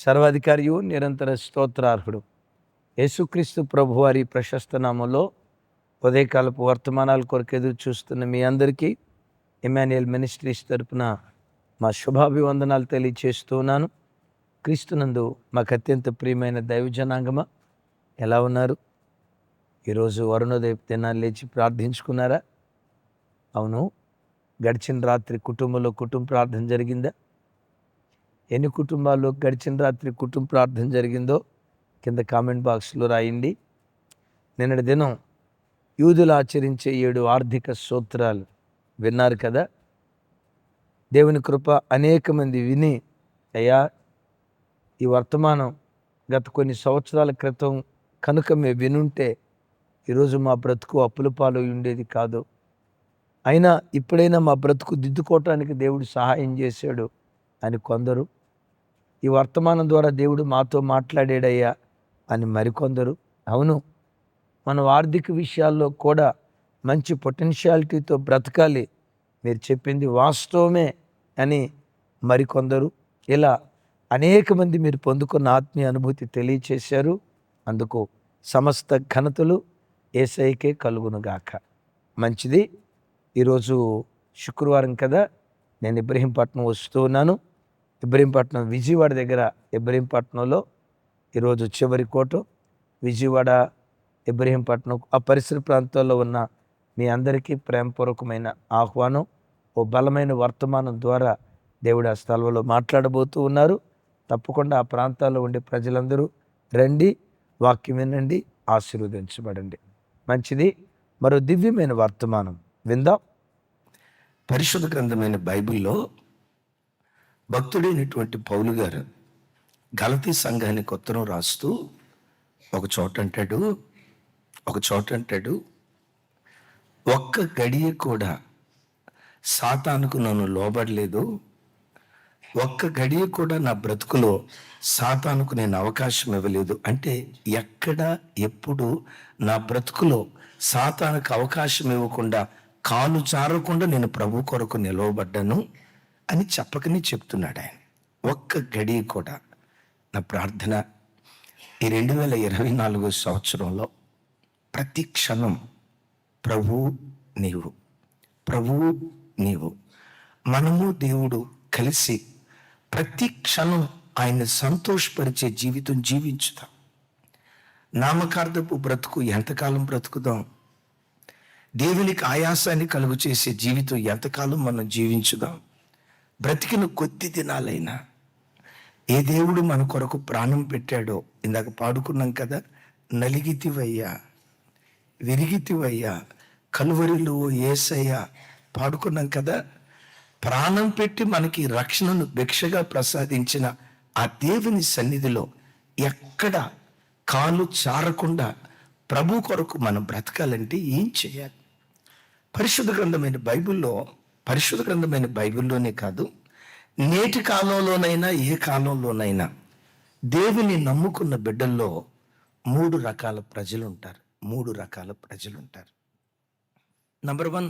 సర్వాధికారియు నిరంతర స్తోత్రార్హుడు యేసుక్రీస్తు ప్రభువారి ప్రశస్త నామంలో ఉదయకాలపు వర్తమానాల కొరకు ఎదురు చూస్తున్న మీ అందరికీ ఇమాన్యుయల్ మినిస్ట్రీస్ తరపున మా శుభాభివందనాలు తెలియచేస్తున్నాను. క్రీస్తునందు మాకు అత్యంత ప్రియమైన దైవజనాంగమ, ఎలా ఉన్నారు? ఈరోజు అరుణోదయ దినాన్ని లేచి ప్రార్థించుకున్నారా? అవును, గడిచిన రాత్రి కుటుంబంలో కుటుంబ ప్రార్థన జరిగిందా? ఎన్ని కుటుంబాల్లో గడిచిన రాత్రి కుటుంబ ప్రార్థన జరిగిందో కింద కామెంట్ బాక్స్లో రాయండి. నిన్నటి దినం యూదులు ఆచరించే 7 ఆర్థిక సూత్రాలు విన్నారు కదా. దేవుని కృప అనేక మంది విని, అయ్యా ఈ వర్తమానం గత కొన్ని సంవత్సరాల క్రితం కనుక మేము వినుంటే ఈరోజు మా బ్రతుకు అప్పుల పాలు ఉండేది కాదు, అయినా ఇప్పుడైనా మా బ్రతుకు దిద్దుకోవటానికి దేవుడు సహాయం చేశాడు అని కొందరు, ఈ వర్తమానం ద్వారా దేవుడు మాతో మాట్లాడాడయ్యా అని మరికొందరు, అవును మనం ఆర్థిక విషయాల్లో కూడా మంచి పొటెన్షియాలిటీతో బ్రతకాలి, మీరు చెప్పింది వాస్తవమే అని మరికొందరు, ఇలా అనేక మంది మీరు పొందుకున్న ఆత్మీయ అనుభూతి తెలియచేశారు. అందుకు సమస్త ఘనతలు యేసయ్యకే కలుగునుగాక. మంచిది. ఈరోజు శుక్రవారం కదా, నేను ఇబ్రహీంపట్నం వస్తూ ఉన్నాను. ఇబ్రహీంపట్నం విజయవాడ దగ్గర, ఇబ్రహీంపట్నంలో ఈరోజు చివరి కోట. విజయవాడ, ఇబ్రహీంపట్నం ఆ పరిసర ప్రాంతాల్లో ఉన్న మీ అందరికీ ప్రేమపూర్వకమైన ఆహ్వానం. ఓ బలమైన వర్తమానం ద్వారా దేవుడు ఆ స్థలంలో మాట్లాడబోతూ ఉన్నారు. తప్పకుండా ఆ ప్రాంతాల్లో ఉండే ప్రజలందరూ రండి, వాక్యం వినండి, ఆశీర్వదించబడండి. మంచిది. మరో దివ్యమైన వర్తమానం విందాం. పరిశుద్ధ గ్రంథమైన బైబిల్లో భక్తుడైనటువంటి పౌలు గారు గలతీ సంఘానికి ఉత్తరం రాస్తూ ఒక చోట అంటాడు, ఒక్క గడియ కూడా సాతానుకు నన్ను లోబడలేదు, ఒక్క గడియ కూడా నా బ్రతుకులో సాతానుకు నేను అవకాశం ఇవ్వలేదు. అంటే ఎక్కడ ఎప్పుడు నా బ్రతుకులో సాతానుకు అవకాశం ఇవ్వకుండా, కాలు జారకుండా నేను ప్రభు కొరకు నిలవబడ్డాను అని చెప్పకనే చెప్తున్నాడు ఆయన. ఒక్క గడియ కూడా. నా ప్రార్థన, ఈ 2024 సంవత్సరంలో ప్రతి క్షణం ప్రభువు నీవు మనము దేవుడు కలిసి ప్రతి క్షణం ఆయన్ని సంతోషపరిచే జీవితం జీవించుదాం. నామకార్థపు బ్రతుకు ఎంతకాలం బ్రతుకుదాం? దేవునికి ఆయాసాన్ని కలుగు చేసే జీవితం ఎంతకాలం మనం జీవించుదాం? బ్రతికిన కొద్ది దినాలైనా ఏ దేవుడు మన కొరకు ప్రాణం పెట్టాడో, ఇందాక పాడుకున్నాం కదా, నలిగితివయ్యా విరిగితివయ్యా కలువరిలో యేసయ్యా పాడుకున్నాం కదా. ప్రాణం పెట్టి మనకి రక్షణను భిక్షగా ప్రసాదించిన ఆ దేవుని సన్నిధిలో ఎక్కడ కాలు చారకుండా ప్రభు కొరకు మనం బ్రతకాలంటే ఏం చేయాలి? పరిశుద్ధ గ్రంథమైన బైబిల్లోనే కాదు, నేటి కాలంలోనైనా ఏ కాలంలోనైనా దేవుని నమ్ముకున్న బిడ్డల్లో 3 రకాల ప్రజలు ఉంటారు. నంబర్ 1,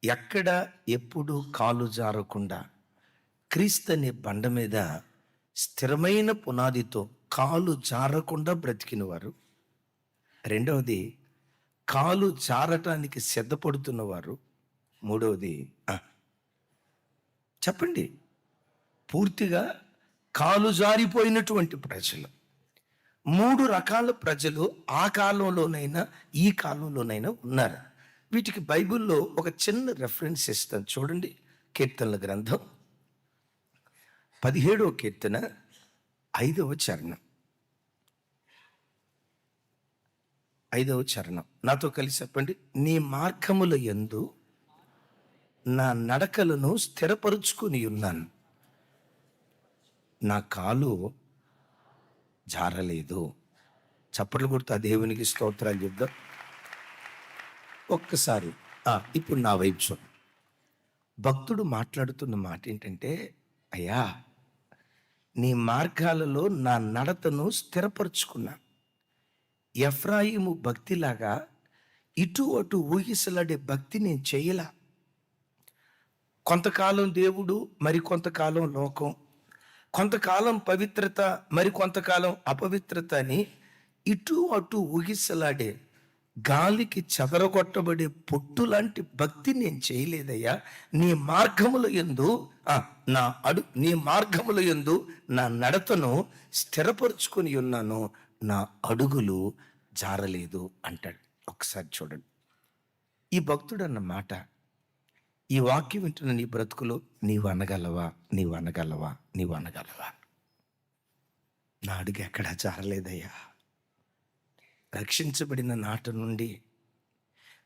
ఎక్కడ ఎప్పుడు కాలు జారకుండా క్రీస్తు అనే బండ మీద స్థిరమైన పునాదితో కాలు జారకుండా బ్రతికిన వారు. రెండవది, కాలు జారటానికి సిద్ధపడుతున్నవారు. మూడవది, చెప్పండి, పూర్తిగా కాలు జారిపోయినటువంటి ప్రజలు. 3 రకాల ప్రజలు ఆ కాలంలోనైనా ఈ కాలంలోనైనా ఉన్నారు. వీటికి బైబిల్లో ఒక చిన్న రెఫరెన్స్ ఇస్తాను చూడండి. కీర్తనల గ్రంథం 17వ కీర్తన 5వ చరణం నాతో కలిసి చెప్పండి. నీ మార్గముల యందు నా నడకలను స్థిరపరుచుకుని ఉన్నాను, నా కాలు జారలేదు. చప్పట్లు కొడుతూ ఆ దేవునికి స్తోత్రాలు చెప్దాం. ఒక్కసారి ఇప్పుడు నా వైపు చూడండి. భక్తుడు మాట్లాడుతున్న మాట ఏంటంటే, అయ్యా నీ మార్గాలలో నా నడతను స్థిరపరుచుకున్నా. ఎఫ్రాయిము భక్తిలాగా ఇటు అటు ఊగిసలాడే భక్తి నేను చేయలా. కొంతకాలం దేవుడు, మరి కొంతకాలం లోకం, కొంతకాలం పవిత్రత, మరి కొంతకాలం అపవిత్రత అని ఇటు అటు ఊగిసలాడే, గాలికి చెదరగొట్టబడే పొట్టు లాంటి భక్తి నేను చేయలేదయ్యా. నీ మార్గముల యందు నీ మార్గముల యందు నా నడతను స్థిరపరుచుకొని ఉన్నాను, నా అడుగులు జారలేదు అంటాడు. ఒకసారి చూడండి, ఈ భక్తుడు అన్న మాట, ఈ వాక్యం వింటున్న నీ బ్రతుకులో నీవు అనగలవా? నీవు అనగలవా? నీవు అనగలవా? నా అడుగు ఎక్కడా జారలేదయ్యా. రక్షించబడిన నాట నుండి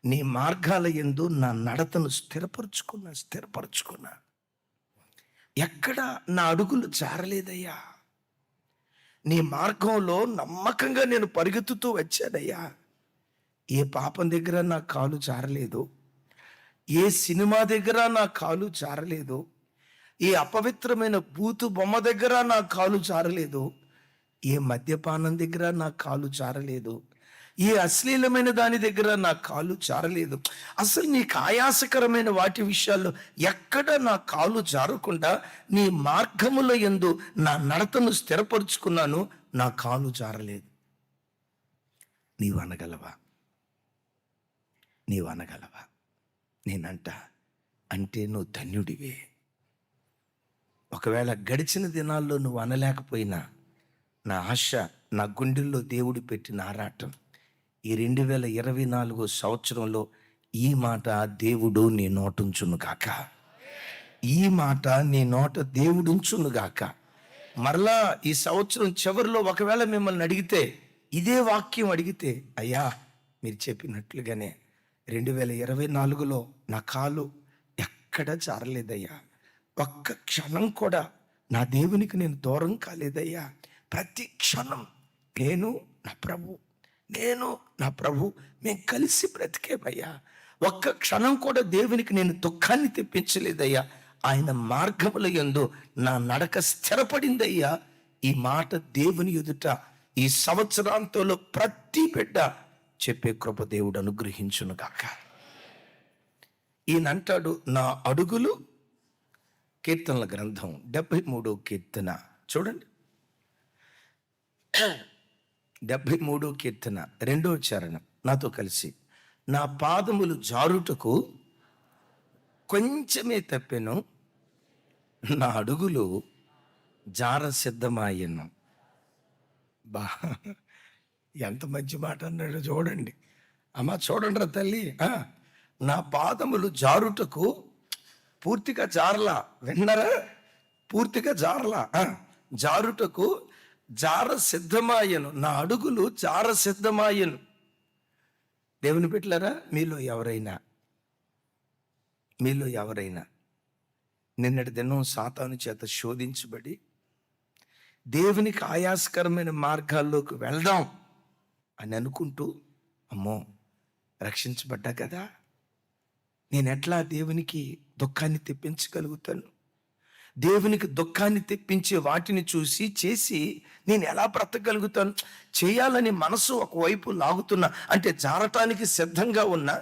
నీ మార్గాల యందు నా నడతను స్థిరపరుచుకున్నా. ఎక్కడ నా అడుగులు జారలేదయ్యా. నీ మార్గంలో నమ్మకంగా నేను పరిగెత్తుతూ వచ్చానయ్యా. ఏ పాపం దగ్గర నా కాలు జారలేదు, ఏ సినిమా దగ్గర నా కాలు జారలేదు, ఏ అపవిత్రమైన బూతు బొమ్మ దగ్గర నా కాలు జారలేదు, ఏ మద్యపానం దగ్గర నా కాలు జారలేదు, ఏ అశ్లీలమైన దాని దగ్గర నా కాలు జారలేదు. అసలు నీకు ఆయాసకరమైన వాటి విషయాల్లో ఎక్కడ నా కాలు జారకుండా నీ మార్గముల యందు నా నడతను స్థిరపరుచుకున్నాను, నా కాలు జారలేదు. నీవు అనగలవా? నీవు అనగలవా? నేనంట అంటే నువ్వు ధన్యుడివే. ఒకవేళ గడిచిన దినాల్లో నువ్వు అనలేకపోయినా, నా ఆశ, నా గుండెల్లో దేవుడు పెట్టిన ఆరాటం, ఈ 2024 సంవత్సరంలో ఈ మాట దేవుడు నీ నోటుంచునుగాక. ఈ మాట నీ నోట దేవుడుంచునుగాక. మరలా ఈ సంవత్సరం చివరిలో ఒకవేళ మిమ్మల్ని అడిగితే, ఇదే వాక్యం అడిగితే, అయ్యా మీరు చెప్పినట్లుగానే 2024లో నా కాలు ఎక్కడ జారలేదయ్యా, ఒక్క క్షణం కూడా నా దేవునికి నేను దూరం కాలేదయ్యా. ప్రతి క్షణం నేను నా ప్రభు మేము కలిసి బ్రతికేమయ్యా. ఒక్క క్షణం కూడా దేవునికి నేను దుఃఖాన్ని తెప్పించలేదయ్యా. ఆయన మార్గముల యందు నా నడక స్థిరపడిందయ్యా. ఈ మాట దేవుని ఎదుట ఈ సంవత్సరాంతంలో ప్రతి బిడ్డ చెప్పే కృప దేవుడు అనుగ్రహించునుగాక. ఈయనంటాడు, నా అడుగులు, కీర్తనల గ్రంథం 73వ కీర్తన చూడండి, 73వ కీర్తన 2వ చరణం నాతో కలిసి, నా పాదములు జారుటకు కొంచెమే తప్పెను, నా అడుగులు జార సిద్ధమాయను. బా, ఎంత మంచి మాట అన్నాడు చూడండి. అమ్మ చూడండి రా తల్లి, నా పాదములు జారుటకు పూర్తిగా జారలా, విన్నరా? పూర్తిగా జారలా, జారుటకు జార సిద్ధమాయను, నా అడుగులు జార సిద్ధమాయను. దేవుని బిడ్డలారా, మీలో ఎవరైనా నిన్నటి దినం సాతాను చేత శోధించబడి దేవునికి ఆయాసకరమైన మార్గాల్లోకి వెళ్దాం అని అనుకుంటూ, అమ్మో రక్షించబడ్డా కదా, నేను ఎట్లా దేవునికి దుఃఖాన్ని తెప్పించగలుగుతాను, దేవునికి దుఃఖాన్ని తెప్పించే వాటిని చేసి నేను ఎలా బ్రతకగలుగుతాను, చేయాలని మనసు ఒకవైపు లాగుతున్నా, అంటే జారటానికి సిద్ధంగా ఉన్నా,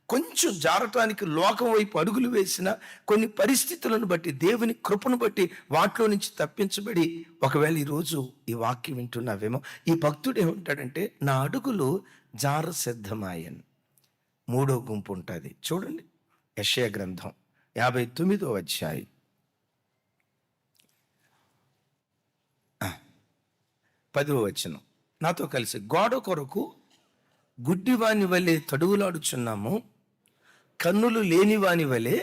కొంచెం జారటానికి లోకం వైపు అడుగులు వేసిన, కొన్ని పరిస్థితులను బట్టి, దేవుని కృపను బట్టి వాటిలో నుంచి తప్పించబడి ఒకవేళ ఈరోజు ఈ వాక్యం వింటున్నావేమో, ఈ భక్తుడు ఏమంటాడంటే, నా అడుగులు జార సిద్ధమాయను. 3వ గుంపు ఉంటుంది చూడండి, యెషయా గ్రంథం 59వ అధ్యాయం 10వ వచనం నాతో కలిసి, గోడ కొరకు గుడ్డివాని వలె తడువులాడుచున్నాము, కన్నులు లేనివాని వలె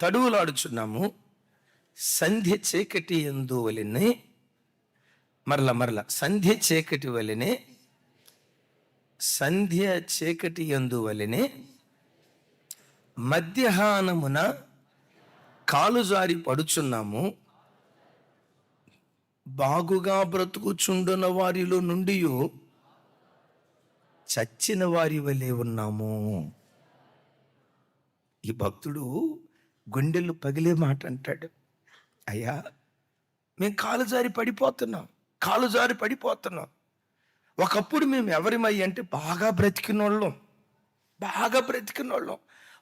తడువులాడుచున్నాము, సంధ్య చీకటి యందు వలెనే, మరల సంధ్య చీకటి వలెనే, సంధ్య చీకటి యందు వలెనే మధ్యాహ్నమున కాలు జారి పడుచున్నాము, బాగుగా బ్రతుకుచుండున వారిలో నుండి చచ్చిన వారి వలె ఉన్నాము. ఈ భక్తుడు గుండెలు పగిలే మాట అంటాడు, అయ్యా మేము కాలు జారి పడిపోతున్నాం. ఒకప్పుడు మేము ఎవరిమై అంటే బాగా బ్రతికినోళ్ళం.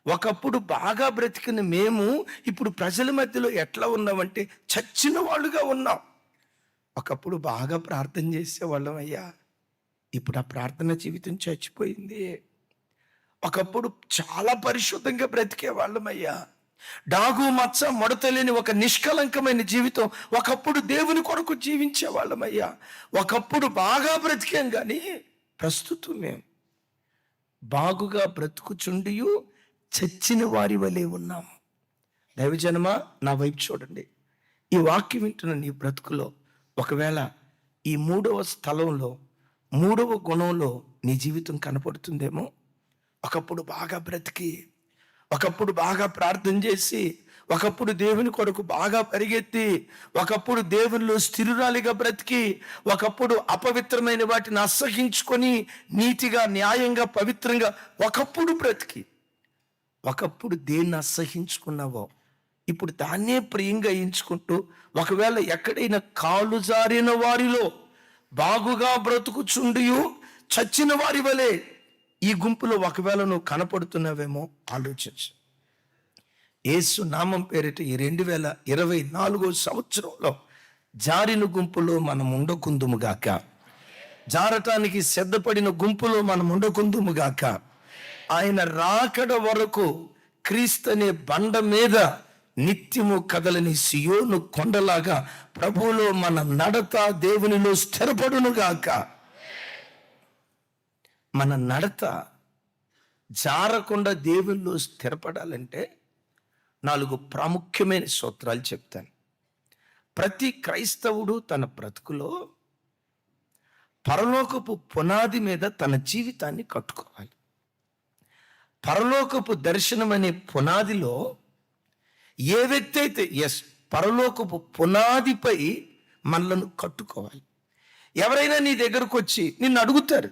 ఒకప్పుడు బాగా బ్రతికిన మేము ఇప్పుడు ప్రజల మధ్యలో ఎట్లా ఉన్నామంటే చచ్చిన వాళ్ళుగా ఉన్నాం. ఒకప్పుడు బాగా ప్రార్థన చేసేవాళ్ళం అయ్యా, ఇప్పుడు ఆ ప్రార్థన జీవితం చచ్చిపోయింది. ఒకప్పుడు చాలా పరిశుద్ధంగా బ్రతికే వాళ్ళమయ్యా, డాగు మచ్చ ముడతలేని ఒక నిష్కలంకమైన జీవితం ఒకప్పుడు దేవుని కొరకు జీవించే వాళ్ళమయ్యా. ఒకప్పుడు బాగా బ్రతికాం కానీ ప్రస్తుతం మేము బాగుగా బ్రతుకుచుండియు చచ్చిన వారి వలె ఉన్నాము. దైవజనమా, నా వైపు చూడండి. ఈ వాక్యం వింటున్న నీ బ్రతుకులో ఒకవేళ ఈ మూడవ స్థలంలో, మూడవ గుణంలో నీ జీవితం కనపడుతుందేమో. ఒకప్పుడు బాగా బ్రతికి, ఒకప్పుడు బాగా ప్రార్థన చేసి, ఒకప్పుడు దేవుని కొరకు బాగా పరిగెత్తి, ఒకప్పుడు దేవునిలో స్థిరురాలిగా బ్రతికి, ఒకప్పుడు అపవిత్రమైన వాటిని అసహించుకొని నీతిగా, న్యాయంగా, పవిత్రంగా ఒకప్పుడు బ్రతికి, ఒకప్పుడు దేన్ని అసహించుకున్నావో ఇప్పుడు దాన్నే ప్రియంగా ఎంచుకుంటూ, ఒకవేళ ఎక్కడైనా కాలు జారిన వారిలో బాగుగా బ్రతుకుచుండియు చచ్చిన వారి వలె ఈ గుంపులో ఒకవేళ నువ్వు కనపడుతున్నావేమో ఆలోచించు. యేసు నామం పేరిట ఈ 2024 సంవత్సరంలో జారిన గుంపులో మనం ఉండకుందుముగాక, జారటానికి సిద్ధపడిన గుంపులో మనం ఉండకుందుముగాక. ఆయన రాకడ వరకు క్రీస్తు అనే బండ మీద నిత్యము కదలని సియోను కొండలాగా ప్రభువులో మన నడత దేవునిలో స్థిరపడునుగాక. మన నడత జారకుండా దేవునిలో స్థిరపడాలంటే 4 ప్రాముఖ్యమైన సూత్రాలు చెప్తాను. ప్రతి క్రైస్తవుడు తన బ్రతుకులో పరలోకపు పునాది మీద తన జీవితాన్ని కట్టుకోవాలి. పరలోకపు దర్శనం అనే పునాదిలో ఏ వ్యక్తి అయితే పరలోకపు పునాదిపై మనలను కట్టుకోవాలి. ఎవరైనా నీ దగ్గరకు వచ్చి నిన్ను అడుగుతారు,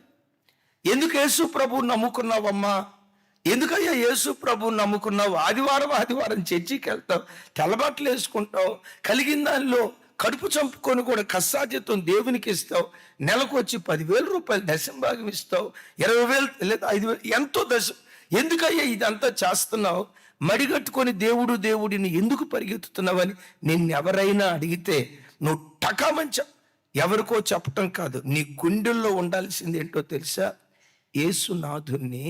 ఎందుకు యేసు ప్రభువు నమ్ముకున్నావమ్మా, ఎందుకయ్యా యేసు ప్రభువు నమ్ముకున్నావు, ఆదివారం చర్చికి వెళ్తావు, తెల్లబట్టలు వేసుకుంటావు, కలిగిన దానిలో కడుపు చంపుకొని కూడా కష్టార్జితం దేవునికి ఇస్తావు, నెలకు వచ్చి 10,000 రూపాయలు దశంభాగం ఇస్తావు, 20,000 లేదా 5,000 ఎంతో ఎందుకయ్యా ఇదంతా చేస్తున్నావు, మడిగట్టుకొని దేవుడిని ఎందుకు పరిగెత్తుతున్నావని నిన్నెవరైనా అడిగితే నువ్వు టకామంచ ఎవరికో చెప్పటం కాదు, నీ గుండెల్లో ఉండాల్సింది ఏంటో తెలుసా? యేసునాథుణ్ణి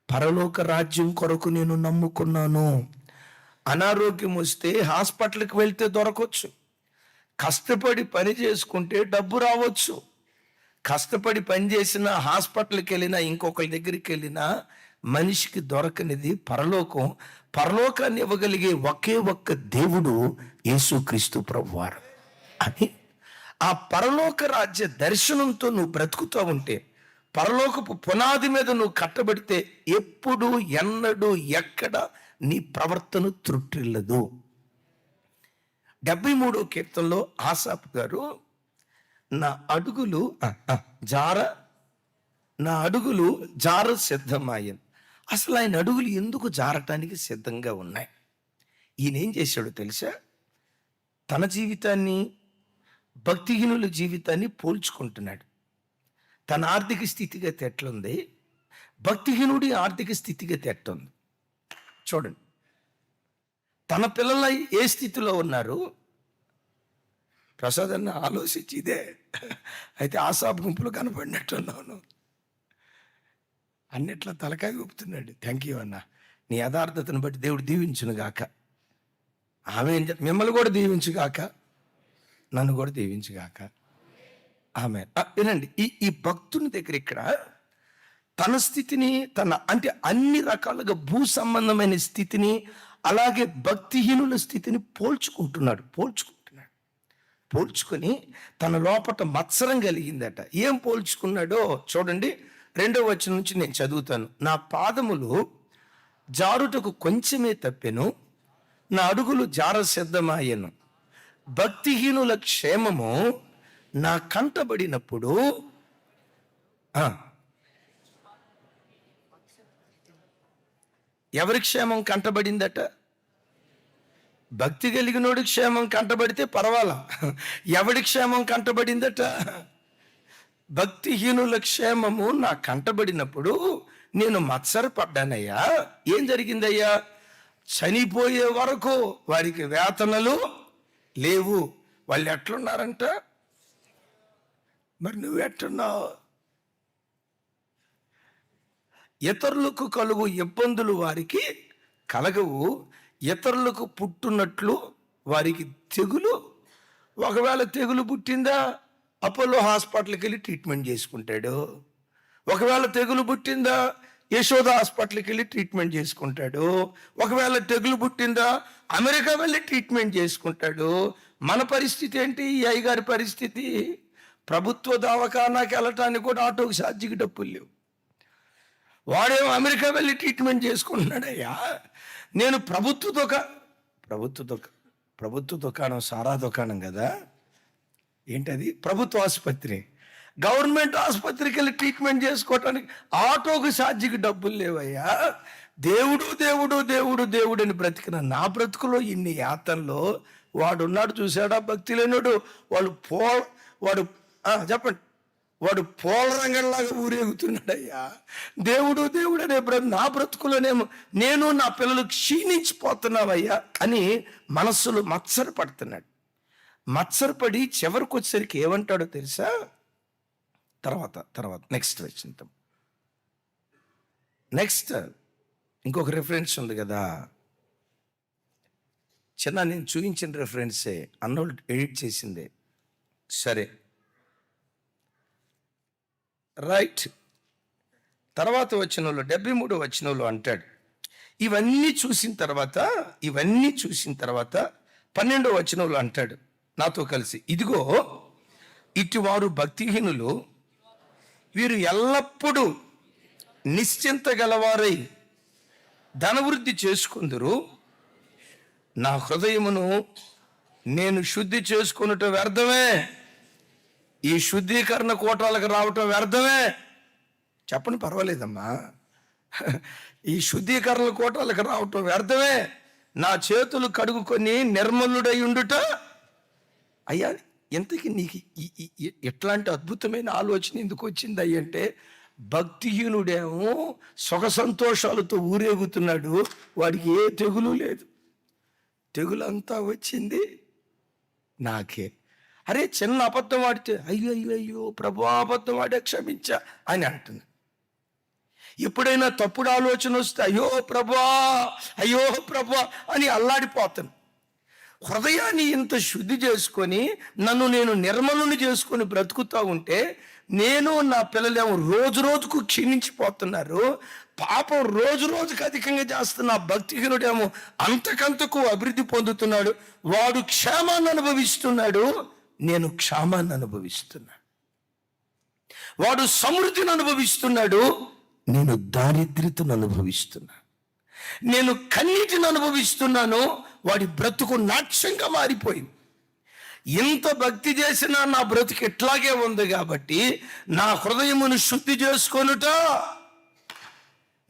పరలోక రాజ్యం కొరకు నేను నమ్ముకున్నాను. అనారోగ్యం వస్తే హాస్పిటల్కి వెళ్తే దొరకవచ్చు, కష్టపడి పని చేసుకుంటే డబ్బు రావచ్చు, కష్టపడి పని చేసినా హాస్పిటల్కి వెళ్ళినా ఇంకొకరి దగ్గరికి వెళ్ళినా మనిషికి దొరకనిది పరలోకం. పరలోకాన్ని ఇవ్వగలిగే ఒకే ఒక్క దేవుడు యేసుక్రీస్తు ప్రభువారు అని ఆ పరలోక రాజ్య దర్శనంతో నువ్వు బ్రతుకుతూ ఉంటే, పరలోకపు పునాది మీద నువ్వు కట్టబడితే ఎప్పుడు ఎన్నడూ ఎక్కడ నీ ప్రవర్తన త్రుట్టిల్లదు. 73వ కీర్తనలో ఆసాపు గారు నా అడుగులు జార సిద్ధమాయను. అసలు ఆయన అడుగులు ఎందుకు జారటానికి సిద్ధంగా ఉన్నాయి? ఈయన ఏం చేశాడో తెలుసా? తన జీవితాన్ని భక్తిహీనుల జీవితాన్ని పోల్చుకుంటున్నాడు. తన ఆర్థిక స్థితిగతి ఎట్లుంది, భక్తిహీనుడి ఆర్థిక స్థితిగతి ఎట్లుంది చూడండి. తన పిల్లల ఏ స్థితిలో ఉన్నారు? ప్రసాద్ అన్న ఆలోచించి ఇదే అయితే ఆసాపు గుంపులు కనపడినట్టున్నాను అన్నిట్లా తలకాయ ఊపుతున్నాడు. థ్యాంక్ యూ అన్న, నీ యథార్థతను బట్టి దేవుడు దీవించును గాక. ఆమె మిమ్మల్ని కూడా దీవించుగాక, నన్ను కూడా దీవించుగాక. ఆమె వినండి, ఈ భక్తుని దగ్గర ఇక్కడ తన స్థితిని, అంటే అన్ని రకాలుగా భూ సంబంధమైన స్థితిని, అలాగే భక్తిహీనుల స్థితిని పోల్చుకొని తన లోపట మత్సరం కలిగిందట. ఏం పోల్చుకున్నాడో చూడండి. 2వ వచనం నుంచి నేను చదువుతాను. నా పాదములు జారుటకు కొంచెమే తప్పెను, నా అడుగులు జార సిద్ధమాయను. భక్తిహీనుల క్షేమము నా కంటబడినప్పుడు ఎవరి క్షేమం కంటబడిందట? భక్తి కలిగినోడి క్షేమం కంటబడితే పర్వాలా, ఎవడి క్షేమం కంటబడిందట? భక్తిహీనుల క్షేమము నా కంటబడినప్పుడు నేను మత్సరపడ్డానయ్యా. ఏం జరిగిందయ్యా? చనిపోయే వరకు వారికి వేతనలు లేవు. వాళ్ళు ఎట్లున్నారంట? మరి నువ్వు ఎట్టున్నావు? ఇతరులకు కలుగు ఇబ్బందులు వారికి కలగవు, ఇతరులకు పుట్టున్నట్లు వారికి తెగులు. ఒకవేళ తెగులు పుట్టిందా, అపోలో హాస్పిటల్కి వెళ్ళి ట్రీట్మెంట్ చేసుకుంటాడు. ఒకవేళ తెగులు పుట్టిందా, యశోద హాస్పిటల్కి వెళ్ళి ట్రీట్మెంట్ చేసుకుంటాడు. ఒకవేళ తెగులు పుట్టిందా, అమెరికా వెళ్ళి ట్రీట్మెంట్ చేసుకుంటాడు. మన పరిస్థితి ఏంటి? ఈ అయ్యగారి పరిస్థితి, ప్రభుత్వ దవాఖానాకి వెళ్ళటానికి కూడా ఆటోకి ఛార్జీకి డబ్బులు లేవు. వాడేమో అమెరికా వెళ్ళి ట్రీట్మెంట్ చేసుకుంటున్నాడయ్యా. నేను ప్రభుత్వ దుకాణం సారా దుకాణం కదా, ఏంటది? ప్రభుత్వ ఆసుపత్రి. గవర్నమెంట్ ఆసుపత్రికి వెళ్ళి ట్రీట్మెంట్ చేసుకోవటానికి ఆటోకు ఛార్జీకి డబ్బులు లేవయ్యా. దేవుడు దేవుడు దేవుడు దేవుడు అని బ్రతికిన నా బ్రతుకులో ఇన్ని యాతనలో వాడున్నాడు. చూశాడా భక్తి లేనుడు? చెప్పండి, వాడు పోలరంగంలాగా ఊరేగుతున్నాడయ్యా. దేవుడు దేవుడు అనే నా బ్రతుకులోనేమో నేను నా పిల్లలు క్షీణించిపోతున్నావయ్యా అని మనస్సులో మత్సరపడుతున్నాడు. మత్సరపడి చివరికి వచ్చేసరికి ఏమంటాడో తెలుసా? తర్వాత నెక్స్ట్ వచ్చింది. నెక్స్ట్ ఇంకొక రెఫరెన్స్ ఉంది కదా, నేను చూపించిన రెఫరెన్సే, అన్నోళ్ళు ఎడిట్ చేసిందే. సరే, రైట్. తర్వాత వచనంలో 73 వచనంలో అంటాడు, ఇవన్నీ చూసిన తర్వాత 12వ వచనంలో అంటాడు నాతో కలిసి, ఇదిగో ఇటువారు భక్తిహీనులు, వీరు ఎల్లప్పుడూ నిశ్చింత గలవారై ధనవృద్ధి చేసుకుందురు. నా హృదయమును నేను శుద్ధి చేసుకున్నట్టు వ్యర్థమే, ఈ శుద్ధీకరణ కోటాలకు రావటం వ్యర్థమే. చెప్పండి, పర్వాలేదమ్మా, ఈ శుద్ధీకరణ కోటాలకు రావటం వ్యర్థమే. నా చేతులు కడుగుకొని నిర్మలుడై ఉండుట. అయ్యా, ఎంతకి నీకు ఎట్లాంటి అద్భుతమైన ఆలోచన ఎందుకు వచ్చింది అయ్యంటే, భక్తిహీనుడేమో సుఖ సంతోషాలతో ఊరేగుతున్నాడు, వాడికి ఏ తెగులు లేదు. తెగులంతా వచ్చింది నాకే. అరే, చిన్న అబద్ధం ఆడితే అయ్యో ప్రభు, అబద్ధం ఆడే క్షమించా అని అంటుంది. ఎప్పుడైనా తప్పుడు ఆలోచన వస్తే అయ్యో ప్రభా అని అల్లాడిపోతాను. హృదయాన్ని ఇంత శుద్ధి చేసుకొని నన్ను నేను నిర్మలుని చేసుకొని బ్రతుకుతూ ఉంటే, నేను నా పిల్లలేమో రోజు రోజుకు క్షీణించిపోతున్నారు. పాపం రోజు రోజుకు అధికంగా చేస్తున్న భక్తిహీనుడేమో అంతకంతకు అభివృద్ధి పొందుతున్నాడు. వాడు క్షేమాన్ని అనుభవిస్తున్నాడు, నేను క్షేమాన్ని అనుభవిస్తున్నా. వాడు సమృద్ధిని అనుభవిస్తున్నాడు, నేను దారిద్ర్యతను అనుభవిస్తున్నా. నేను కన్నీటిని అనుభవిస్తున్నాను, వాడి బ్రతుకు నాట్యంగా మారిపోయింది. ఇంత భక్తి చేసినా నా బ్రతుకు ఎట్లాగే ఉంది. కాబట్టి నా హృదయమును శుద్ధి చేసుకొనుట,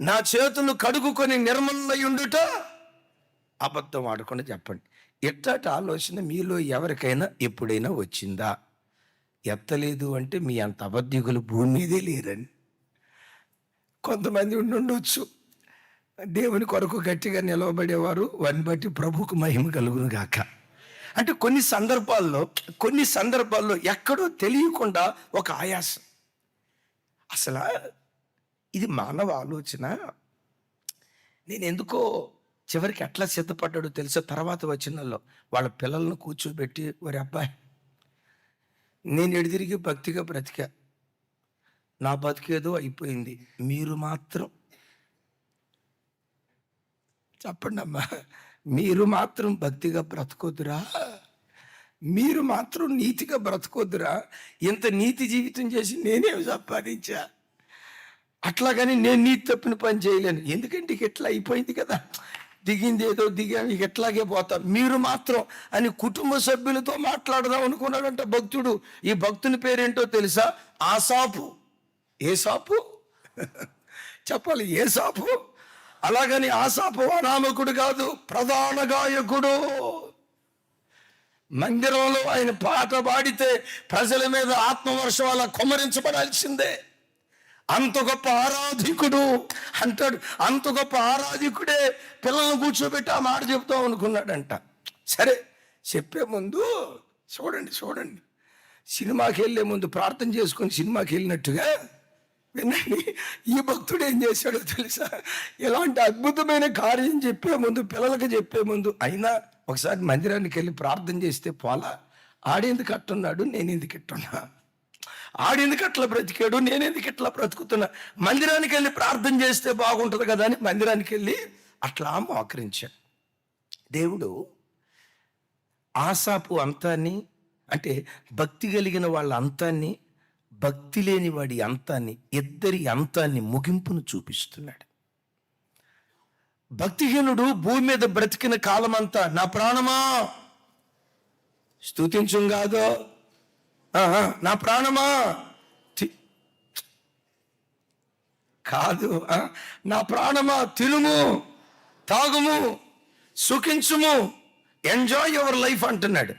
నా చేతులు కడుగుకొని నిర్మలయుండుట. అబద్ధం ఆడకుండా చెప్పండి, ఎట్లాంటి ఆలోచన మీలో ఎవరికైనా ఎప్పుడైనా వచ్చిందా? ఎత్తలేదు అంటే మీ అంత అబద్ధికులు భూమి మీదే లేరని. కొంతమంది ఉండొచ్చు, దేవుని కొరకు గట్టిగా నిలవబడేవారు, వారిని బట్టి ప్రభువుకు మహిమ కలుగును గాక. అంటే కొన్ని సందర్భాల్లో ఎక్కడో తెలియకుండా ఒక ఆయాసం. అసలు ఇది మానవ ఆలోచన. నేను ఎందుకో చివరికి ఎట్లా సిద్ధపడ్డాడో తెలుసా? తర్వాత వచనంలో వాళ్ళ పిల్లలను కూర్చోబెట్టి, ఒరే అబ్బాయి, నేను ఎడిదిరిగి భక్తిగా బ్రతికా, నా బతికేదో అయిపోయింది, మీరు మాత్రం చెప్పండి అమ్మా, మీరు మాత్రం భక్తిగా బ్రతకొద్దురా, మీరు మాత్రం నీతిగా బ్రతకొద్దురా. ఇంత నీతి జీవితం చేసి నేనేమి సంపాదించా? అట్లాగని నేను నీతి తప్పిన పని చేయలేను, ఎందుకంటే ఇక ఎట్లా అయిపోయింది కదా, దిగింది ఏదో దిగా, ఇక ఎట్లాగే పోతా, మీరు మాత్రం అని కుటుంబ సభ్యులతో మాట్లాడదాం అనుకున్నాడంట భక్తుడు. ఈ భక్తుని పేరేంటో తెలుసా? ఆసాపు. ఏసాపు చెప్పాలి, ఏసాపు. అలాగని ఆసాపు అనామకుడు కాదు, ప్రధాన గాయకుడు. మందిరంలో ఆయన పాట పాడితే ప్రజల మీద ఆత్మవర్షం అలా కుమ్మరించబడాల్సిందే. అంత గొప్ప ఆరాధికుడు అంటాడు. అంత గొప్ప ఆరాధికుడే పిల్లలను కూర్చోబెట్టి ఆ మాట చెప్తాం అనుకున్నాడంట. సరే, చెప్పే ముందు చూడండి, సినిమాకి వెళ్ళే ముందు ప్రార్థన చేసుకొని సినిమాకి వెళ్ళినట్టుగా వినండి. ఈ భక్తుడు ఏం చేశాడో తెలుసా? ఇలాంటి అద్భుతమైన కార్యం చెప్పే ముందు, పిల్లలకి చెప్పే ముందు, అయినా ఒకసారి మందిరానికి వెళ్ళి ప్రార్థన చేస్తే పోలా, ఆడేందుకు అట్టున్నాడు, నేను ఎందుకు ఇట్టున్నా, ఆడెందుకు అట్లా బ్రతికాడు, నేనెందుకు ఇట్లా బ్రతుకుతున్నా, మందిరానికి వెళ్ళి ప్రార్థన చేస్తే బాగుంటుంది కదా అని మందిరానికి వెళ్ళి అట్లా మోకరించాడు. దేవుడు ఆసాపు అంతాన్ని, అంటే భక్తి కలిగిన వాళ్ళ అంతాన్ని, భక్తి లేని వాడి అంతాన్ని, ఇద్దరి అంతాన్ని, ముగింపును చూపిస్తున్నాడు. భక్తిహీనుడు భూమి మీద బ్రతికిన కాలమంతా నా ప్రాణమా స్తుతించుం కాదో, నా ప్రాణమా కాదు, నా ప్రాణమా తినుము తాగుము సుఖించుము, ఎంజాయ్ యువర్ లైఫ్ అంటున్నాడు.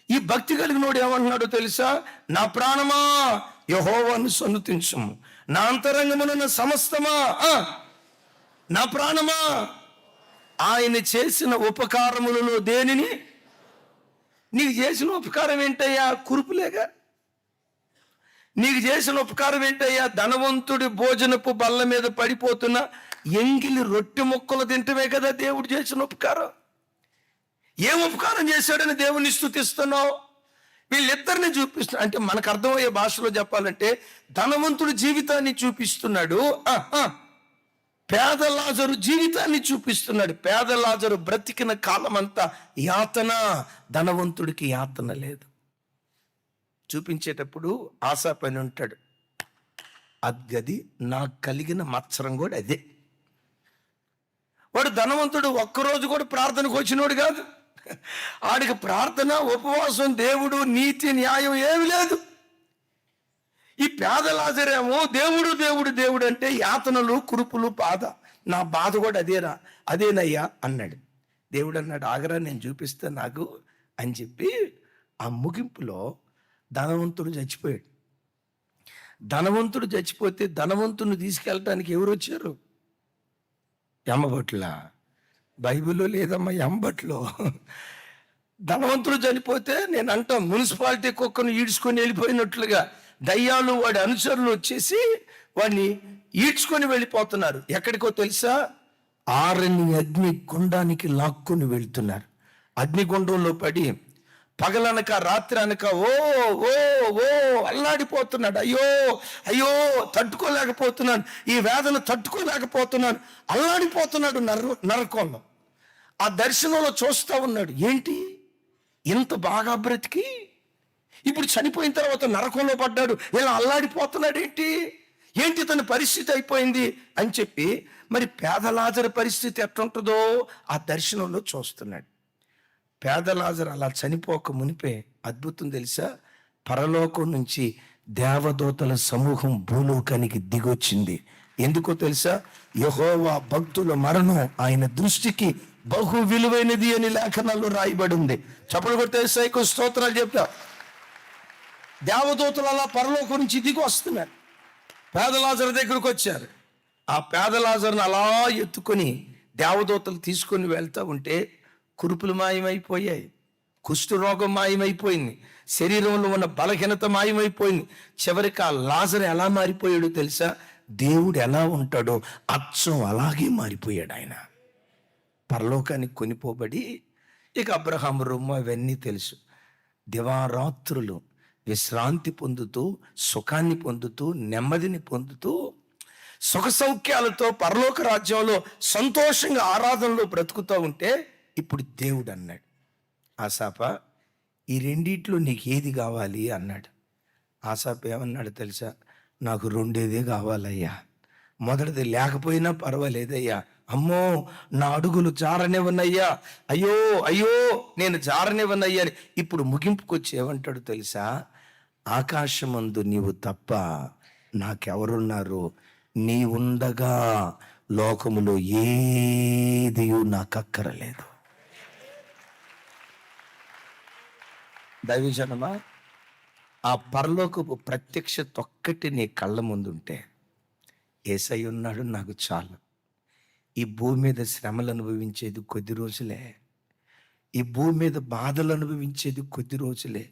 ఈ భక్తి కలిగినోడు ఏమంటున్నాడో తెలుసా? నా ప్రాణమా యెహోవాను సన్నుతించుము, నా అంతరంగమున సమస్తమా, నా ప్రాణమా ఆయన చేసిన ఉపకారములలో దేనిని. నీకు చేసిన ఉపకారం ఏంటయ్యా? కురుపులేగా. నీకు చేసిన ఉపకారం ఏంటయ్యా? ధనవంతుడి భోజనపు బల్ల మీద పడిపోతున్న ఎంగిలి రొట్టె ముక్కలు తింటమే కదా దేవుడు చేసిన ఉపకారం. ఏం ఉపకారం చేశాడని దేవుని స్తుతిస్తున్నావు? వీళ్ళిద్దరిని చూపిస్తున్నాడు. అంటే మనకు అర్థమయ్యే భాషలో చెప్పాలంటే ధనవంతుడి జీవితాన్ని చూపిస్తున్నాడు, పేద లాజరు జీవితాన్ని చూపిస్తున్నాడు. పేద లాజరు బ్రతికిన కాలమంతా యాతన, ధనవంతుడికి యాతన లేదు. చూపించేటప్పుడు ఆశా పని ఉంటాడు, అద్గది నాకు కలిగిన మత్సరం కూడా అదే. వాడు ధనవంతుడు ఒక్కరోజు కూడా ప్రార్థనకు వచ్చినోడు కాదు. ఆడికి ప్రార్థన, ఉపవాసం, దేవుడు, నీతి, న్యాయం ఏమి లేదు. ఈ పేద లాజరేమో దేవుడు దేవుడు దేవుడు అంటే యాతనలు, కురుపులు, బాధ. నా బాధ కూడా అదేనయ్యా అన్నాడు. దేవుడు అన్నాడు, ఆగరా నేను చూపిస్తా నాకు అని చెప్పి ఆ ముగింపులో ధనవంతుడు చచ్చిపోయాడు. ధనవంతుడు చచ్చిపోతే ధనవంతుని తీసుకెళ్ళటానికి ఎవరు వచ్చారు? ఎమ్మబట్ల. బైబిల్లో లేదమ్మా ఎమ్మబట్లో. ధనవంతుడు చనిపోతే నేను అంటాం మున్సిపాలిటీ కుక్కను ఈడ్చుకొని వెళ్ళిపోయినట్లుగా దయ్యాలు వాడి అనుచరులు వచ్చేసి వాడిని ఈడ్చుకొని వెళ్ళిపోతున్నారు. ఎక్కడికో తెలుసా? ఆరని అగ్ని గుండానికి లాక్కొని వెళ్తున్నారు. అగ్నిగుండంలో పడి పగలనక రాత్రి అనక ఓ ఓ ఓ అల్లాడిపోతున్నాడు. అయ్యో అయ్యో తట్టుకోలేకపోతున్నాను, ఈ వేదన తట్టుకోలేకపోతున్నాను, అల్లాడిపోతున్నాడు నరకంలో. ఆ దర్శనంలో చూస్తూ ఉన్నాడు, ఏంటి ఇంత బాగా బ్రతికి ఇప్పుడు చనిపోయిన తర్వాత నరకంలో పడ్డాడు, ఇలా అల్లాడిపోతున్నాడు, ఏంటి తన పరిస్థితి అయిపోయింది అని చెప్పి. మరి పేద లాజరు పరిస్థితి ఎట్లుంటుందో ఆ దర్శనంలో చూస్తున్నాడు. పేద లాజరు అలా చనిపోక మునిపే అద్భుతం తెలుసా? పరలోకం నుంచి దేవదూతల సమూహం భూలోకానికి దిగొచ్చింది. ఎందుకో తెలుసా? యెహోవా భక్తుల మరణం ఆయన దృష్టికి బహు విలువైనది అని లేఖనాల్లో రాయబడి ఉంది. చప్పలు కొట్టే సైకు స్తోత్రాలు చెప్తా. దేవదూతలు అలా పరలోకం నుంచి దిగి వస్తున్నారు, పేద లాజరు దగ్గరకు వచ్చారు. ఆ పేద లాజరును అలా ఎత్తుకొని దేవదూతలు తీసుకొని వెళ్తూ ఉంటే కురుపులు మాయమైపోయాయి, కుష్ఠరోగం మాయమైపోయింది, శరీరంలో ఉన్న బలహీనత మాయమైపోయింది. చివరికి ఆ లాజరు ఎలా మారిపోయాడో తెలుసా? దేవుడు ఎలా ఉంటాడో అచ్చం అలాగే మారిపోయాడు ఆయన. పరలోకానికి కొనిపోబడి ఇక అబ్రహాము రొమ్ము అవన్నీ తెలుసు. దివారాత్రులు విశ్రాంతి పొందుతూ, సుఖాన్ని పొందుతూ, నెమ్మదిని పొందుతూ, సుఖ సౌఖ్యాలతో పరలోక రాజ్యంలో సంతోషంగా ఆరాధనలో బ్రతుకుతూ ఉంటే ఇప్పుడు దేవుడు అన్నాడు, ఆసాప ఈ రెండిట్లో నీకు ఏది కావాలి అన్నాడు. ఆసాప ఏమన్నాడు తెలుసా? నాకు రెండేదే కావాలయ్యా, మొదటిది లేకపోయినా పర్వాలేదయ్యా, అమ్మో నా అడుగులు జారనివ్వనయ్యా, అయ్యో అయ్యో నేను జారనివ్వనయ్యా అని. ఇప్పుడు ముగింపుకొచ్చి ఏమంటాడు తెలుసా? ఆకాశమందు నీవు తప్ప నాకెవరున్నారు, నీ ఉండగా లోకములో ఏది నాకు అక్కరలేదు. దైవజనమా, ఆ పరలోకపు ప్రత్యక్షత ఒక్కటి నీ కళ్ళ ముందుంటే యేసయ్య ఉన్నాడు, నాకు చాలు. ఈ భూమి మీద శ్రమలు అనుభవించేది కొద్ది రోజులే. ఈ భూమి మీద బాధలు అనుభవించేది కొద్ది రోజులే.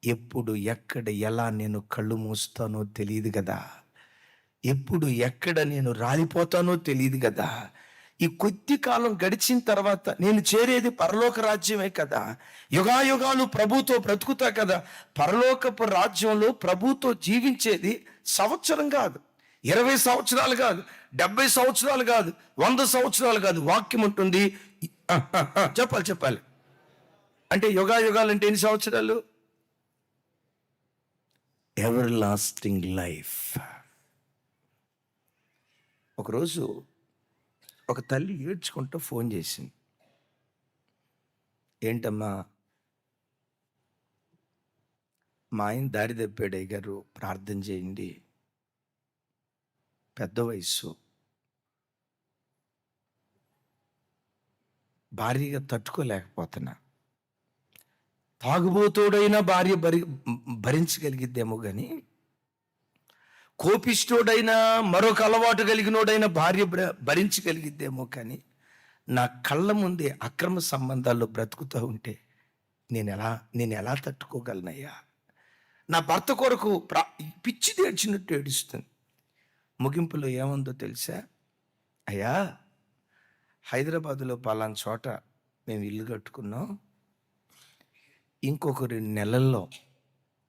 ఎప్పుడు ఎక్కడ ఎలా నేను కళ్ళు మూస్తానో తెలియదు కదా. ఎప్పుడు ఎక్కడ నేను రాలిపోతానో తెలియదు కదా. ఈ కొద్ది కాలం గడిచిన తర్వాత నేను చేరేది పరలోక రాజ్యమే కదా. యుగాయుగాలు ప్రభుతో బ్రతుకుతా కదా. పరలోకపు రాజ్యంలో ప్రభుతో జీవించేది సంవత్సరం కాదు, 20 సంవత్సరాలు కాదు, 70 సంవత్సరాలు కాదు, 100 సంవత్సరాలు కాదు. వాక్యం ఉంటుంది. చెప్పాలి అంటే యుగాయుగాలు అంటే ఎన్ని సంవత్సరాలు? Ever lasting life. ఒకరోజు ఒక తల్లి ఏడ్చుకుంటూ ఫోన్ చేసింది. ఏంటమ్మా, మా ఆయన దారి తప్పాడు అయ్యగారు, ప్రార్థన చేయండి. పెద్ద వయసు, భార్యగా తట్టుకోలేకపోతున్నా. తాగుబోతోడైనా భార్య భరించగలిగిద్దేమో కానీ, కోపిష్టోడైనా మరొక అలవాటు కలిగినోడైనా భార్య భరించగలిగిద్దేమో కానీ, నా కళ్ళ ముందే అక్రమ సంబంధాల్లో బ్రతుకుతూ ఉంటే నేను ఎలా తట్టుకోగలనయ్యా? నా భర్త కొరకు పిచ్చి తెచ్చినట్టు ఏడుస్తుంది. ముగింపులో ఏముందో తెలుసా? అయ్యా, హైదరాబాదులో పలానా చోట మేము ఇల్లు కట్టుకున్నాం. ఇంకొక 2 నెలల్లో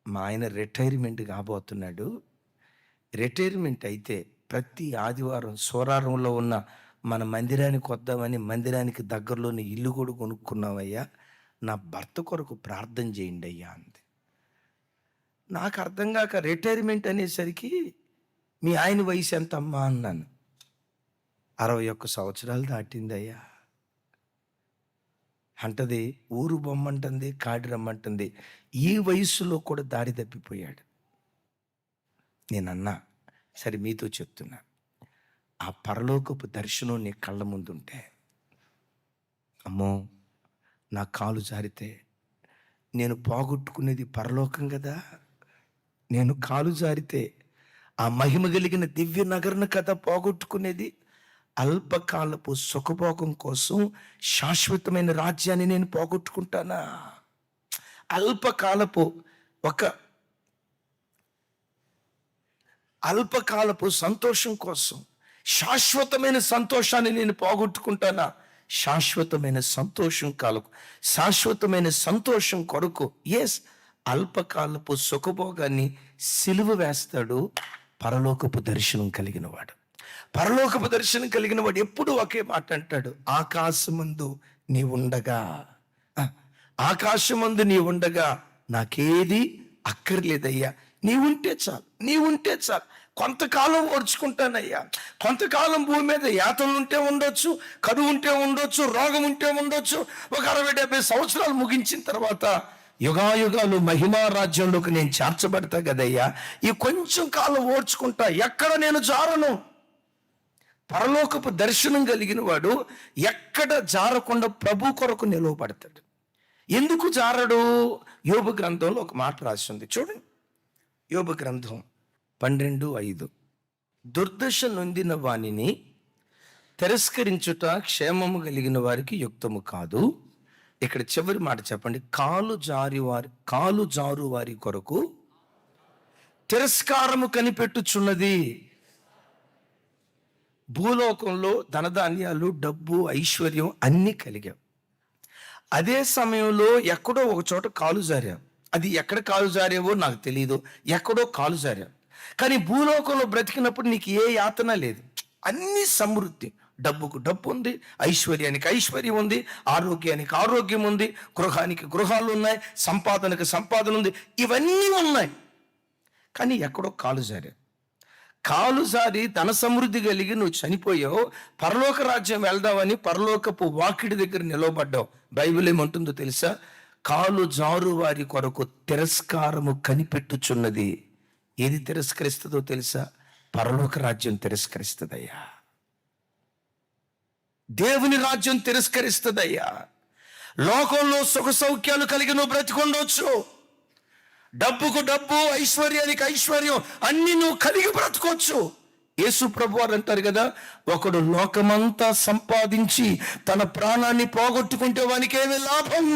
మా ఆయన రిటైర్మెంట్ కాబోతున్నాడు. రిటైర్మెంట్ అయితే ప్రతి ఆదివారం సోరారంలో ఉన్న మన మందిరానికి వద్దామని మందిరానికి దగ్గరలోని ఇల్లు కూడా కొనుక్కున్నామయ్యా. నా భర్త కొరకు ప్రార్థన చేయండి అయ్యా అంది. నాకు అర్థం కాక రిటైర్మెంట్ అనేసరికి మీ ఆయన వయసు ఎంత అమ్మా అన్నాను. 61 సంవత్సరాలు దాటిందయ్యా అంటది. ఊరు బొమ్మంటుంది, కాడి రమ్మంటుంది. ఈ వయసులో కూడా దారి తప్పిపోయాడు. నేనన్నా, సరే మీతో చెప్తున్నా, ఆ పరలోకపు దర్శనం నీ కళ్ళ ముందుంటే, అమ్మో నా కాలు జారితే నేను పోగొట్టుకునేది పరలోకం కదా. నేను కాలు జారితే ఆ మహిమ కలిగిన దివ్య నగరను కదా పోగొట్టుకునేది. అల్పకాలపు సుఖభోగం కోసం శాశ్వతమైన రాజ్యాన్ని నేను పోగొట్టుకుంటానా? అల్పకాలపు సంతోషం కోసం శాశ్వతమైన సంతోషాన్ని నేను పోగొట్టుకుంటానా? శాశ్వతమైన సంతోషం కొరకు అల్పకాలపు సుఖభోగాన్ని సిలువ వేస్తాడు పరలోకపు దర్శనం కలిగిన వాడు. ఎప్పుడు ఒకే మాట అంటాడు, ఆకాశమందు నీ ఉండగా నాకేది అక్కర్లేదయ్యా, నీవుంటే చాలు. కొంతకాలం ఓర్చుకుంటానయ్యా. కొంతకాలం భూమి మీద యాతనలు ఉంటే ఉండొచ్చు, కరువు ఉంటే ఉండొచ్చు, రోగం ఉంటే ఉండొచ్చు. ఒక 60-70 సంవత్సరాలు ముగించిన తర్వాత యుగాయుగాలు మహిమా రాజ్యంలోకి నేను చేర్చబడతా కదయ్యా. ఈ కొంచెం కాలం ఓర్చుకుంటా, ఎక్కడ నేను జారను. పరలోకపు దర్శనం కలిగిన వాడు ఎక్కడ జారకుండా ప్రభు కొరకు నిలవబడతాడు. ఎందుకు జారడు? యోబు గ్రంథంలో ఒక మాట రాసి ఉంది, చూడండి. యోబు గ్రంథం 12:5. దుర్దశ నొందిన వానిని తిరస్కరించుట క్షేమము కలిగిన వారికి యుక్తము కాదు. ఇక్కడ చివరి మాట చెప్పండి, కాలు జారు వారి కొరకు తిరస్కారము కనిపెట్టుచున్నది. భూలోకంలో ధనధాన్యాలు, డబ్బు, ఐశ్వర్యం అన్నీ కలిగాం. అదే సమయంలో ఎక్కడో ఒక చోట కాలు జారాం. అది ఎక్కడ కాలు జారేవో నాకు తెలియదు, ఎక్కడో కాలు జారాం. కానీ భూలోకంలో బ్రతికినప్పుడు నీకు ఏ యాతన లేదు, అన్ని సమృద్ధి. డబ్బుకు డబ్బు ఉంది, ఐశ్వర్యానికి ఐశ్వర్యం ఉంది, ఆరోగ్యానికి ఆరోగ్యం ఉంది, గృహానికి గృహాలు ఉన్నాయి, సంపాదనకు సంపాదన ఉంది, ఇవన్నీ ఉన్నాయి. కానీ ఎక్కడో కాలు జారి ధన సమృద్ధి కలిగి నువ్వు చనిపోయావు. పరలోక రాజ్యం వెళ్దామని పరలోకపు వాకిడి దగ్గర నిలవబడ్డావు. బైబిల్ ఏమంటుందో తెలుసా? కాలు జారు వారి కొరకు తిరస్కారము కనిపెట్టుచున్నది. ఏది తిరస్కరిస్తుందో తెలుసా? పరలోక రాజ్యం తిరస్కరిస్తుందయ్యా. దేవుని రాజ్యం తిరస్కరిస్తుందయ్యా. లోకంలో సుఖ సౌఖ్యాలు కలిగి నువ్వు బ్రతికొండొచ్చు, డబ్బుకు డబ్బు, ఐశ్వర్యానికి ఐశ్వర్యం అన్ని నువ్వు కలిగి బ్రతకొచ్చు. యేసు ప్రభు వారు అంటారు కదా, ఒకడు లోకమంతా సంపాదించి తన ప్రాణాన్ని పోగొట్టుకుంటే వానికి ఏమి లాభం?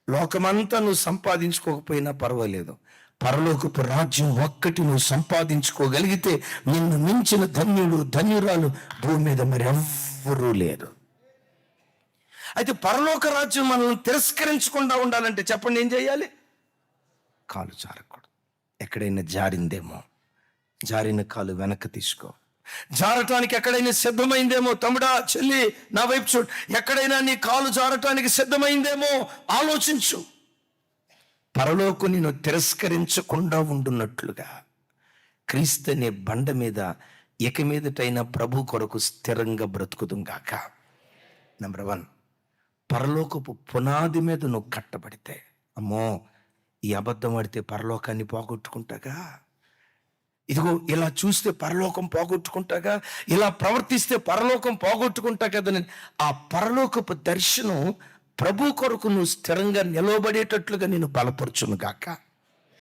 లోకమంతా నువ్వు సంపాదించుకోకపోయినా పర్వాలేదు, పరలోకపు రాజ్యం ఒక్కటి నువ్వు సంపాదించుకోగలిగితే నిన్ను మించిన ధన్యుడు ధన్యురాలు భూమి మీద మరి ఎవ్వరూ లేరు. అయితే పరలోక రాజ్యం మనల్ని తిరస్కరించకుండా ఉండాలంటే చెప్పండి, ఏం చేయాలి? కాలు జారకూడదు. ఎక్కడైనా జారిందేమో, జారిన కాలు వెనక్కి తీసుకో. జారటానికి ఎక్కడైనా సిద్ధమైందేమో, తమ్ముడా చెల్లి నా వైపు చూడు, ఎక్కడైనా నీ కాలు జారటానికి సిద్ధమైందేమో ఆలోచించు. పరలోకం నిన్ను తిరస్కరించకుండా ఉండున్నట్లుగా క్రీస్తు అనే బండ మీద ఇక మీదటైనా ప్రభు కొరకు స్థిరంగా బ్రతుకుతుంగాక. నెంబర్ 1, పరలోకపు పునాది మీద నువ్వు కట్టబడితే, అమ్మో ఈ అబద్ధం ఆడితే పరలోకాన్ని పోగొట్టుకుంటాగా, ఇదిగో ఇలా చూస్తే పరలోకం పోగొట్టుకుంటాగా, ఇలా ప్రవర్తిస్తే పరలోకం పోగొట్టుకుంటా కదా, ఆ పరలోకపు దర్శనం ప్రభు కొరకు నువ్వు స్థిరంగా నిలవబడేటట్లుగా నేను బలపరచును గాక.